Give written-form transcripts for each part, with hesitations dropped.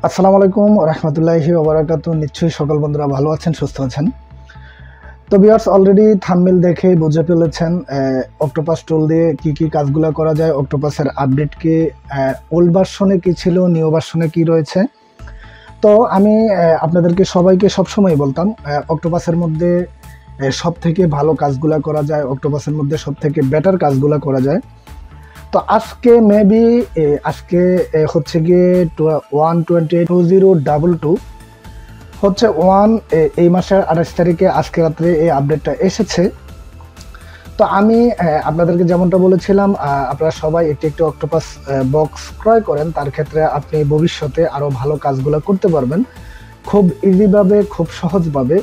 আসসালামু আলাইকুম রহমতুল্লাহি ওবারাকাতু। নিশ্চয়ই সকল বন্ধুরা ভালো আছেন, সুস্থ আছেন। তো ভিউয়ার্স, অলরেডি থাম্বনেল দেখে বুঝে ফেলেছেন অক্টোপাস টুল দিয়ে কি কি কাজগুলো করা যায়, অক্টোপাসের আপডেট কি, ওল্ড ভার্সনে কি ছিল, নিউ ভার্সনে কি রয়েছে। তো আমি আপনাদেরকে সবাইকে সবসময় বলতাম অক্টোপাসের মধ্যে সব থেকে ভালো কাজগুলো করা যায়, অক্টোপাসের মধ্যে সব থেকে বেটার কাজগুলো করা যায়। তো আজকে মেবি আজকে হচ্ছে গিয়ে 1282022 হচ্ছে এই মাসের 28 তারিখে আজকে রাত্রে এই আপডেটটা এসেছে। তো আমি আপনাদেরকে যেমনটা বলেছিলাম, আপনারা সবাই একটি একটি অক্টোপাস বক্স ক্রয় করেন, তার ক্ষেত্রে আপনি ভবিষ্যতে আরও ভালো কাজগুলো করতে পারবেন খুব ইজিভাবে, খুব সহজভাবে।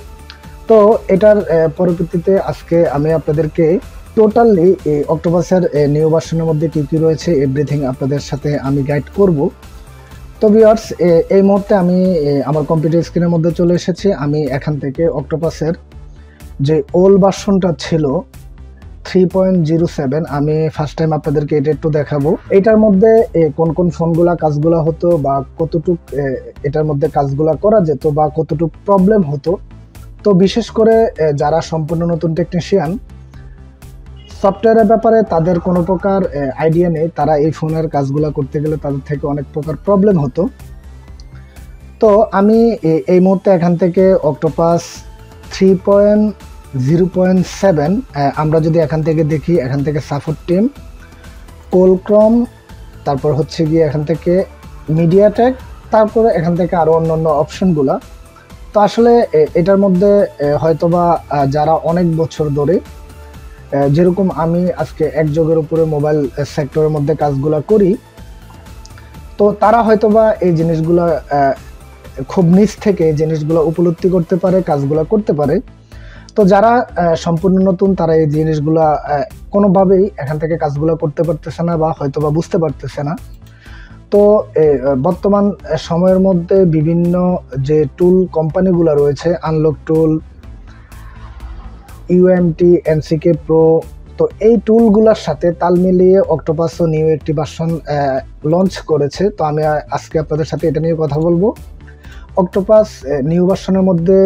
তো এটার পরবর্তীতে আজকে আমি আপনাদেরকে টোটালি এই অক্টোপাসের নিউ ভার্সনের মধ্যে কী কী রয়েছে এভরিথিং আপনাদের সাথে আমি গাইড করব। তো ভিউয়ার্স, এই মুহূর্তে আমি আমার কম্পিউটার স্ক্রিনের মধ্যে চলে এসেছি। আমি এখান থেকে অক্টোপাসের যে ওল্ড ভার্সনটা ছিল 3.07, আমি ফার্স্ট টাইম আপনাদেরকে এটা একটু দেখাবো। এটার মধ্যে কোন কোন ফোনগুলা কাজগুলা হতো বা কতটুক এটার মধ্যে কাজগুলা করা যেত বা কতটুক প্রবলেম হতো। তো বিশেষ করে যারা সম্পূর্ণ নতুন টেকনিশিয়ান, সফটওয়্যারের ব্যাপারে তাদের কোনো প্রকার আইডিয়া নেই, তারা এই ফোনের কাজগুলো করতে গেলে তাদের থেকে অনেক প্রকার প্রবলেম হতো। তো আমি এই মুহূর্তে এখান থেকে অক্টোপাস 3.0.7 আমরা যদি এখান থেকে দেখি, এখান থেকে সাপোর্ট টিম, কোলক্রম, তারপর হচ্ছে গিয়ে এখান থেকে মিডিয়াটেক, তারপরে এখান থেকে আরও অন্যান্য অপশনগুলা। তো আসলে এটার মধ্যে হয়তোবা যারা অনেক বছর ধরে, যেরকম আমি আজকে এক যুগের উপরে মোবাইল সেক্টরের মধ্যে কাজগুলো করি, তো তারা হয়তোবা এই জিনিসগুলো খুব নিচ থেকে এই জিনিসগুলো উপলব্ধি করতে পারে, কাজগুলো করতে পারে। তো যারা সম্পূর্ণ নতুন, তারা এই জিনিসগুলা কোনোভাবেই এখান থেকে কাজগুলো করতে পারতেছে না বা হয়তোবা বুঝতে পারতেছে না। তো বর্তমান সময়ের মধ্যে বিভিন্ন যে টুল কোম্পানিগুলো রয়েছে, আনলক টুল, ইউএমটি, এনসিকে প্রো, তো এই টুলগুলোর সাথে তাল মিলিয়ে অক্টোপাসও নিউ একটি ভার্সন লঞ্চ করেছে। তো আমি আজকে আপনাদের সাথে এটা নিয়ে কথা বলবো। অক্টোপাস নিউ ভার্সনের মধ্যে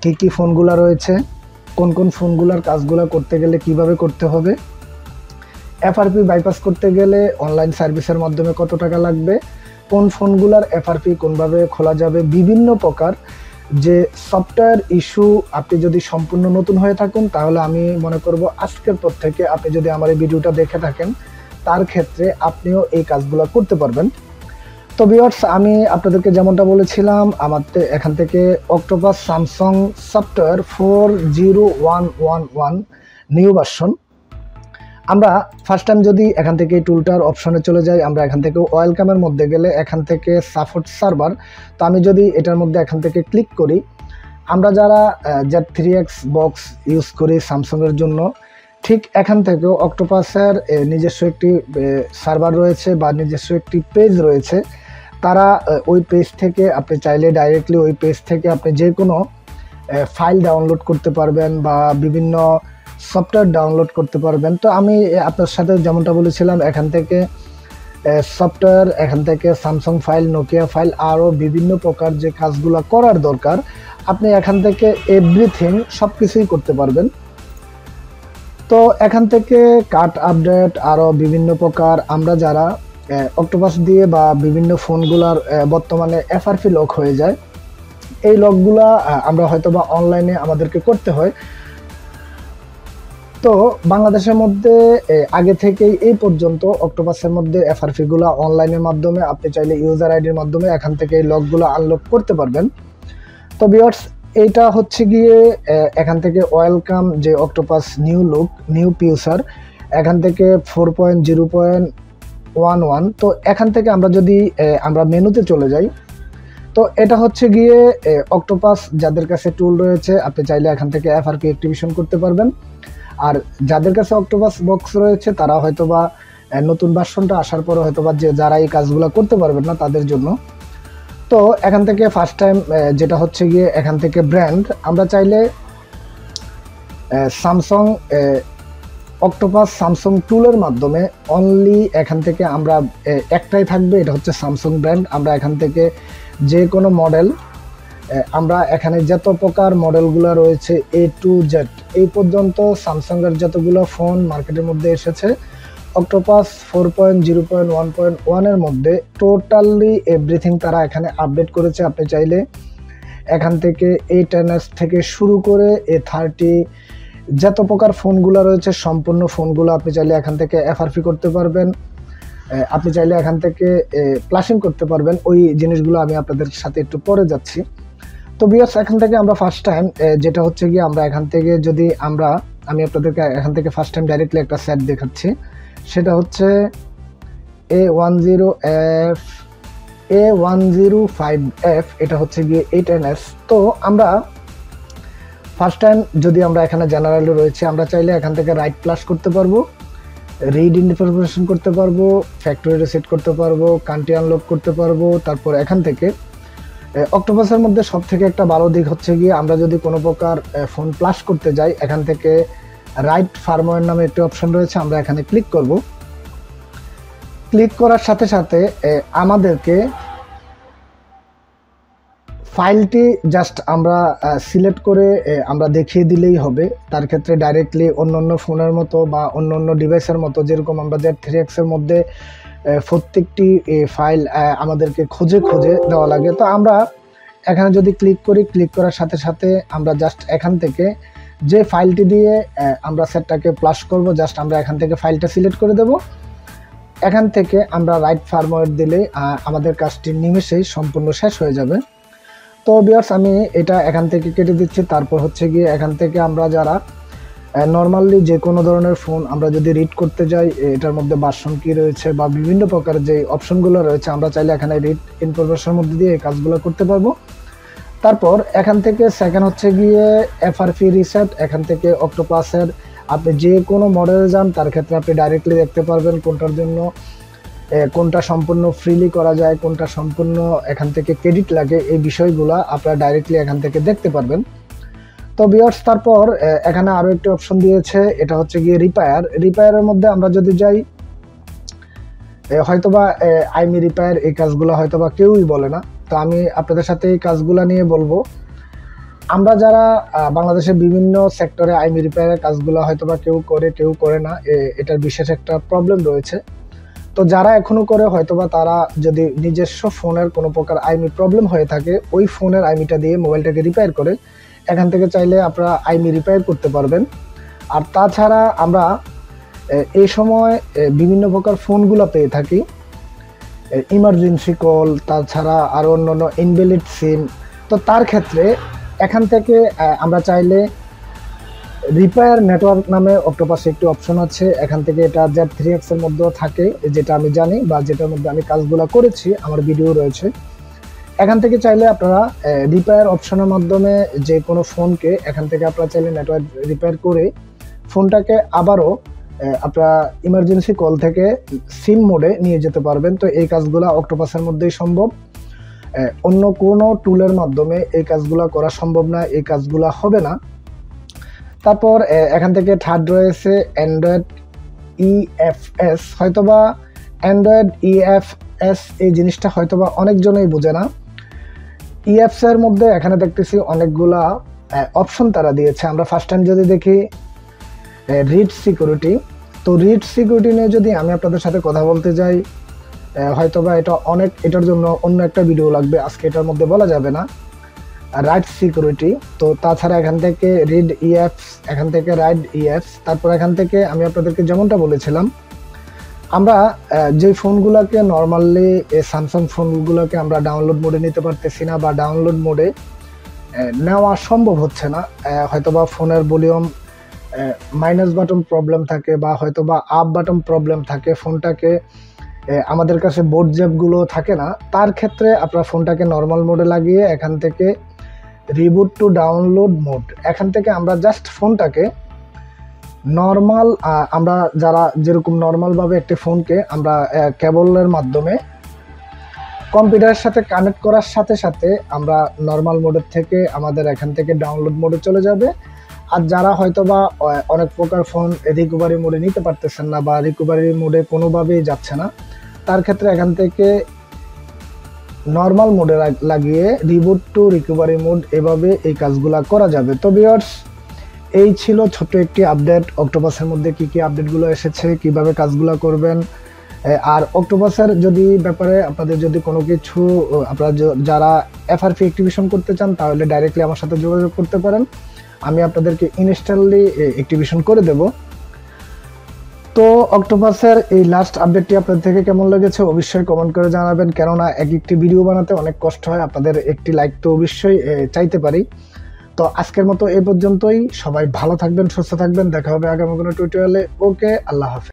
কী কী ফোনগুলো রয়েছে, কোন কোন ফোনগুলোর কাজগুলো করতে গেলে কিভাবে করতে হবে, এফআরপি বাইপাস করতে গেলে অনলাইন সার্ভিসের মাধ্যমে কত টাকা লাগবে, কোন ফোনগুলোর এফআরপি কোনভাবে খোলা যাবে, বিভিন্ন প্রকার যে সফটওয়্যার ইস্যু। আপনি যদি সম্পূর্ণ নতুন হয়ে থাকুন, তাহলে আমি মনে করব আজকের পর থেকে আপনি যদি আমার এই ভিডিওটা দেখে থাকেন, তার ক্ষেত্রে আপনিও এই কাজগুলো করতে পারবেন। তো ভিউয়ার্স, আমি আপনাদেরকে যেমনটা বলেছিলাম, আমাদের এখান থেকে octopus Samsung software 40111 new version, আমরা ফার্স্ট টাইম যদি এখান থেকে টুলটার অপশনে চলে যাই, আমরা এখান থেকে ওয়েলকামের মধ্যে গেলে এখান থেকে সাপোর্ট সার্ভার, তো আমি যদি এটার মধ্যে এখান থেকে ক্লিক করি, আমরা যারা Z3X বক্স ইউজ করি স্যামসাংয়ের জন্য, ঠিক এখান থেকেও অক্টোপাসের নিজস্ব একটি সার্ভার রয়েছে বা নিজস্ব একটি পেজ রয়েছে। তারা ওই পেজ থেকে আপনি চাইলে ডাইরেক্টলি ওই পেজ থেকে আপনি যে কোনো ফাইল ডাউনলোড করতে পারবেন বা বিভিন্ন সফটওয়্যার ডাউনলোড করতে পারবেন। তো আমি আপনার সাথে যেমনটা বলেছিলাম, এখান থেকে সফটওয়্যার, এখান থেকে স্যামসাং ফাইল, নোকিয়া ফাইল, আরও বিভিন্ন প্রকার যে কাজগুলো করার দরকার, আপনি এখান থেকে এভরিথিং সব কিছুই করতে পারবেন। তো এখান থেকে কাট আপডেট, আরও বিভিন্ন প্রকার, আমরা যারা অক্টোপাস দিয়ে বা বিভিন্ন ফোনগুলার বর্তমানে এফআরপি লক হয়ে যায়, এই লকগুলা আমরা হয়তোবা অনলাইনে আমাদেরকে করতে হয়। তো বাংলাদেশের মধ্যে আগে থেকেই এই পর্যন্ত অক্টোপাসের মধ্যে এফআরপিগুলো অনলাইনের মাধ্যমে আপনি চাইলে ইউজার আইডির মাধ্যমে এখান থেকে এই লকগুলো আনলক করতে পারবেন। তো ভিউয়ার্স, এইটা হচ্ছে গিয়ে এখান থেকে ওয়েলকাম যে octopus new look, new future, এখান থেকে 4.0.11। তো এখান থেকে আমরা যদি আমরা মেনুতে চলে যাই, তো এটা হচ্ছে গিয়ে অক্টোপাস যাদের কাছে টুল রয়েছে, আপনি চাইলে এখান থেকে এফআরপি অ্যাক্টিভেশন করতে পারবেন। আর যাদের কাছে অক্টোপাস বক্স রয়েছে, তারা হয়তোবা নতুন ভার্সনটা আসার পরে হয়তোবা যে যারা এই কাজগুলো করতে পারবেন না, তাদের জন্য। তো এখান থেকে ফার্স্ট টাইম যেটা হচ্ছে গিয়ে এখান থেকে ব্র্যান্ড, আমরা চাইলে স্যামসাং অক্টোপাস স্যামসাং টুলের মাধ্যমে অনলি এখান থেকে আমরা একটাই থাকবে, এটা হচ্ছে স্যামসাং ব্র্যান্ড। আমরা এখান থেকে যে কোনো মডেল, আমরা এখানে যত প্রকার মডেলগুলো রয়েছে A to Z এই পর্যন্ত স্যামসাংয়ের যতগুলো ফোন মার্কেটের মধ্যে এসেছে, অক্টোপাস 4.0.1.1 এর মধ্যে টোটালি এভরিথিং তারা এখানে আপডেট করেছে। আপনি চাইলে এখান থেকে A10s থেকে শুরু করে A30 যত প্রকার ফোনগুলো রয়েছে সম্পূর্ণ ফোনগুলো আপনি চাইলে এখান থেকে FRP করতে পারবেন, আপনি চাইলে এখান থেকে প্লাসিং করতে পারবেন। ওই জিনিসগুলো আমি আপনাদের সাথে একটু পরে যাচ্ছি। তো ভিউয়ার্স, এখান থেকে আমরা ফার্স্ট টাইম যেটা হচ্ছে গিয়ে আমরা এখান থেকে যদি আমি আপনাদেরকে এখান থেকে ফার্স্ট টাইম ডাইরেক্টলি একটা সেট দেখাচ্ছি, সেটা হচ্ছে A105F, এটা হচ্ছে গিয়ে A10s। তো আমরা ফার্স্ট টাইম যদি আমরা এখানে জেনারেলে রয়েছে, আমরা চাইলে এখান থেকে রাইট প্লাস করতে পারবো, রিড ইনফরমেশন করতে পারবো, ফ্যাক্টরি রিসেট করতে পারবো, কান্ট্রি আনলক করতে পারবো। তারপর এখান থেকে অক্টোপাসের মধ্যে সব থেকে একটা ভালো দিক হচ্ছে গিয়ে আমরা যদি কোনো প্রকার ফোন প্লাস করতে যাই, এখান থেকে রাইট ফার্মওয়্যার নামে একটি অপশন রয়েছে, আমরা এখানে ক্লিক করব। ক্লিক করার সাথে সাথে আমাদেরকে ফাইলটি জাস্ট আমরা সিলেক্ট করে আমরা দেখিয়ে দিলেই হবে। তার ক্ষেত্রে ডাইরেক্টলি অন্য ফোনের মতো বা অন্য ডিভাইসের মতো যেরকম আমরা Z3X এর মধ্যে প্রত্যেকটি ফাইল আমাদেরকে খুঁজে দেওয়া লাগে, তো আমরা এখানে যদি ক্লিক করি, ক্লিক করার সাথে সাথে আমরা জাস্ট এখান থেকে যে ফাইলটি দিয়ে আমরা সেটটাকে প্লাস করব, জাস্ট আমরা এখান থেকে ফাইলটা সিলেক্ট করে দেব। এখান থেকে আমরা রাইট ফার্মওয়্যার দিলে আমাদের কাজটি নিমেষেই সম্পূর্ণ শেষ হয়ে যাবে। তো ভিউয়ার্স, আমি এটা এখান থেকে কেটে দিচ্ছি। তারপর হচ্ছে গিয়ে এখান থেকে আমরা যারা নর্মালি যে কোনো ধরনের ফোন আমরা যদি রিড করতে যাই, এটার মধ্যে ভার্সন কি রয়েছে বা বিভিন্ন প্রকার যে অপশনগুলো রয়েছে, আমরা চাইলে এখানে রিড ইনফরমেশনের মধ্যে দিয়ে এই কাজগুলো করতে পারবো। তারপর এখান থেকে সেকেন্ড হচ্ছে গিয়ে FRP রিসেট। এখান থেকে অক্টোপাসের আপনি যে কোনো মডেলে যান, তার ক্ষেত্রে আপনি ডাইরেক্টলি দেখতে পারবেন কোনটার জন্য কোনটা সম্পূর্ণ ফ্রিলি করা যায়, কোনটা সম্পূর্ণ এখান থেকে ক্রেডিট লাগে, এই বিষয়গুলো আপনারা ডাইরেক্টলি এখান থেকে দেখতে পারবেন। তো ভিউয়ার্স, তারপর এখানে আরও একটি অপশন দিয়েছে, এটা হচ্ছে গিয়ে রিপেয়ারের মধ্যে আমরা যদি যাই, হয়তোবা আইমি রিপেয়ার এই কাজগুলো হয়তোবা কেউই বলে না, তো আমি আপনাদের সাথে এই কাজগুলো নিয়ে বলবো। আমরা যারা বাংলাদেশের বিভিন্ন সেক্টরে আইমি রিপেয়ারের কাজগুলো হয়তোবা কেউ করে না, এটার বিশেষ একটা প্রবলেম রয়েছে। তো যারা এখনো করে হয়তোবা তারা যদি নিজস্ব ফোনের কোনো প্রকার আইমি প্রবলেম হয়ে থাকে, ওই ফোনের আইমিটা দিয়ে মোবাইলটাকে রিপেয়ার করে এখান থেকে চাইলে আপনারা আইমি রিপেয়ার করতে পারবেন। আর তাছাড়া আমরা এই সময় বিভিন্ন প্রকার ফোনগুলো পেয়ে থাকি, ইমার্জেন্সি কল, তাছাড়া আরও অন্য ইনভ্যালিড সিম। তো তার ক্ষেত্রে এখান থেকে আমরা চাইলে রিপেয়ার নেটওয়ার্ক নামে অক্টোপাসে একটি অপশন আছে, এখান থেকে এটা Z3X এর মধ্যেও থাকে, যেটা আমি জানি বা যেটার মধ্যে আমি কাজগুলো করেছি, আমার ভিডিও রয়েছে। এখান থেকে চাইলে আপনারা রিপেয়ার অপশনের মাধ্যমে যে কোনো ফোনকে এখান থেকে আপনারা চাইলে নেটওয়ার্ক রিপেয়ার করে ফোনটাকে আবারও আপনারা ইমার্জেন্সি কল থেকে সিম মোডে নিয়ে যেতে পারবেন। তো এই কাজগুলো অক্টোপাসের মধ্যেই সম্ভব, অন্য কোনো টুলের মাধ্যমে এই কাজগুলো করা সম্ভব না, এই কাজগুলো হবে না। তারপর এখান থেকে থার্ড রয়েছে অ্যান্ড্রয়েড EFS। হয়তোবা অ্যান্ড্রয়েড EFS এই জিনিসটা হয়তোবা অনেকজনেই বোঝে না। EFS এর মধ্যে এখানে দেখতেছি অনেকগুলা অপশন তারা দিয়েছে। আমরা ফার্স্ট টাইম যদি দেখি রিড সিকিউরিটি, তো রিড সিকিউরিটি নিয়ে যদি আমি আপনাদের সাথে কথা বলতে যাই, হয়তোবা এটার জন্য অন্য একটা ভিডিও লাগবে, আজকে এটার মধ্যে বলা যাবে না। রাইট সিকিউরিটি, তো তাছাড়া এখান থেকে রিড EFS, এখান থেকে রাইট EFS। তারপর এখান থেকে আমি আপনাদেরকে যেমনটা বলেছিলাম, আমরা যে ফোনগুলোকে নর্মালি স্যামসাং ফোনগুলোকে আমরা ডাউনলোড মোডে নিতে পারতেছি না বা ডাউনলোড মোডে নেওয়া সম্ভব হচ্ছে না, হয়তোবা ফোনের ভলিউম মাইনাস বাটন প্রবলেম থাকে বা হয়তোবা আপ বাটন প্রবলেম থাকে, ফোনটাকে আমাদের কাছে বোর্ড জ্যাপগুলো থাকে না, তার ক্ষেত্রে আপনার ফোনটাকে নর্মাল মোডে লাগিয়ে এখান থেকে রিবুট টু ডাউনলোড মোড, এখান থেকে আমরা জাস্ট ফোনটাকে নর্মাল, আমরা যারা যেরকম নর্মালভাবে একটি ফোনকে আমরা কেবলের মাধ্যমে কম্পিউটারের সাথে কানেক্ট করার সাথে সাথে আমরা নর্মাল মোডের থেকে আমাদের এখান থেকে ডাউনলোড মোডে চলে যাবে। আর যারা হয়তো বা অনেক প্রকার ফোন রিকভারি মোডে নিতে পারতেছেন না বা রিকভারি মোডে কোনোভাবেই যাচ্ছে না, তার ক্ষেত্রে এখান থেকে নর্মাল মোডে লাগিয়ে রিবুট টু রিকভারি মোড এভাবে এই কাজগুলা করা যাবে। তো ভিউয়ার্স, এই ছিল ছোট্ট একটি আপডেট, অক্টোপাসের মধ্যে কি কি আপডেটগুলো এসেছে, কিভাবে কাজগুলো করবেন। আর অক্টোপাসের যদি ব্যাপারে আপনাদের যদি কোনো কিছু আপনারা যারা এফআরপি অ্যাক্টিভেশন করতে চান তাহলে ডাইরেক্টলি আমার সাথে যোগাযোগ করতে পারেন, আমি আপনাদেরকে ইনস্ট্যান্টলি অ্যাক্টিভেশন করে দেব। তো অক্টোপাসের এই লাস্ট আপডেটটি আপনাদের থেকে কেমন লেগেছে অবশ্যই কমেন্ট করে জানাবেন, কেননা একটি ভিডিও বানাতে অনেক কষ্ট হয়, আপনাদের একটি লাইক তো অবশ্যই চাইতে পারি। তো আজকের মতো এই পর্যন্তই, সবাই ভালো থাকবেন, সুস্থ থাকবেন, দেখা হবে আগামী কোনো টিউটোরিয়ালে। ওকে, আল্লাহ হাফেজ।